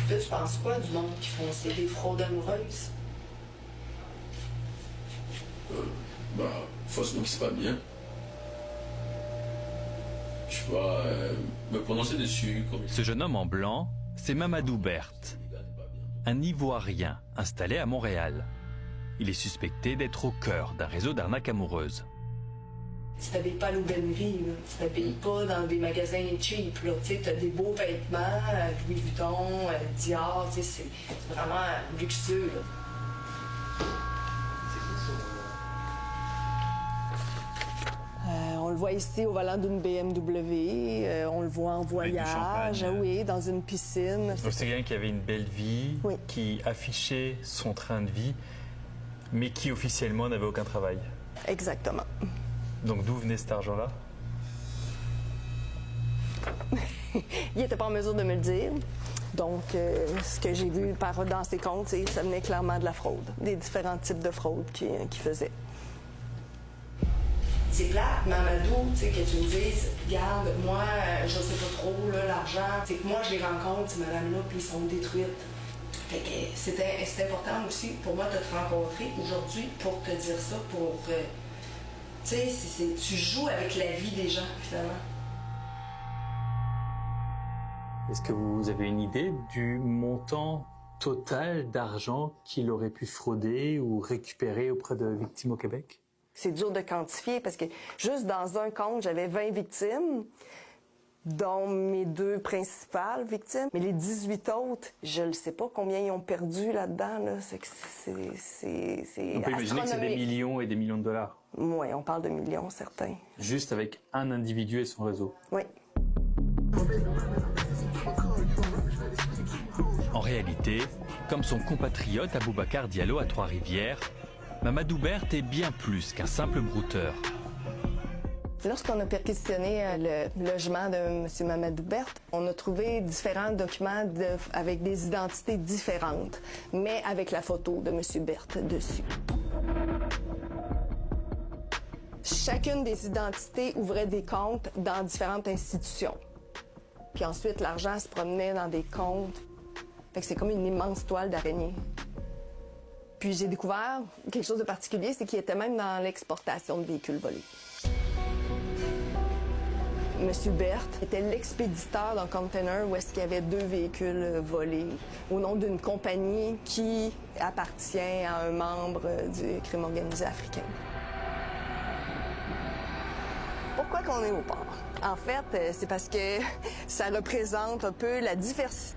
Là, tu penses quoi du monde qui font des fraudes amoureuses? Franchement, c'est pas bien. Je peux pas me prononcer dessus. Ce jeune homme en blanc, c'est Mamadou Berthe, un Ivoirien installé à Montréal. Il est suspecté d'être au cœur d'un réseau d'arnaques amoureuses. Tu t'habilles pas à l'aubainerie, là. Tu t'habilles pas dans des magasins cheap, là. Tu sais, t'as des beaux vêtements, Louis Vuitton, Dior, tu sais, c'est vraiment luxueux, là. On le voit ici au volant d'une BMW, on le voit en voyage, oui, dans une piscine. Donc c'est quelqu'un qui avait une belle vie, oui, qui affichait son train de vie, mais qui officiellement n'avait aucun travail. Exactement. Donc d'où venait cet argent-là? Il n'était pas en mesure de me le dire. Donc, ce que j'ai vu dans ses comptes, ça venait clairement de la fraude, des différents types de fraude qu'il faisait. C'est plate, Mamadou, tu sais, que tu me dises, regarde, moi, je sais pas trop, là, l'argent, c'est que moi, je les rencontre, ces madames-là, puis ils sont détruites. Fait que c'est important aussi pour moi de te rencontrer aujourd'hui pour te dire ça, pour... tu sais, tu joues avec la vie des gens, finalement. Est-ce que vous avez une idée du montant total d'argent qu'il aurait pu frauder ou récupérer auprès de victimes au Québec? C'est dur de quantifier parce que juste dans un compte, j'avais 20 victimes, dont mes 2 principales victimes. Mais les 18 autres, je ne sais pas combien ils ont perdu là-dedans. Là. C'est On peut imaginer que c'est des millions et des millions de dollars. Oui, on parle de millions, certains. Juste avec un individu et son réseau. Oui. En réalité, comme son compatriote Aboubacar Diallo à Trois-Rivières, Mamadou Berthe est bien plus qu'un simple brouteur. Lorsqu'on a perquisitionné le logement de M. Mamadou Berthe, on a trouvé différents documents avec des identités différentes, mais avec la photo de M. Berthe dessus. Chacune des identités ouvrait des comptes dans différentes institutions. Puis ensuite, l'argent se promenait dans des comptes. Fait que c'est comme une immense toile d'araignée. Puis j'ai découvert quelque chose de particulier, c'est qu'il était même dans l'exportation de véhicules volés. Monsieur Berthe était l'expéditeur d'un container où est-ce qu'il y avait 2 véhicules volés au nom d'une compagnie qui appartient à un membre du crime organisé africain. Pourquoi qu'on est au port? En fait, c'est parce que ça représente un peu la diversité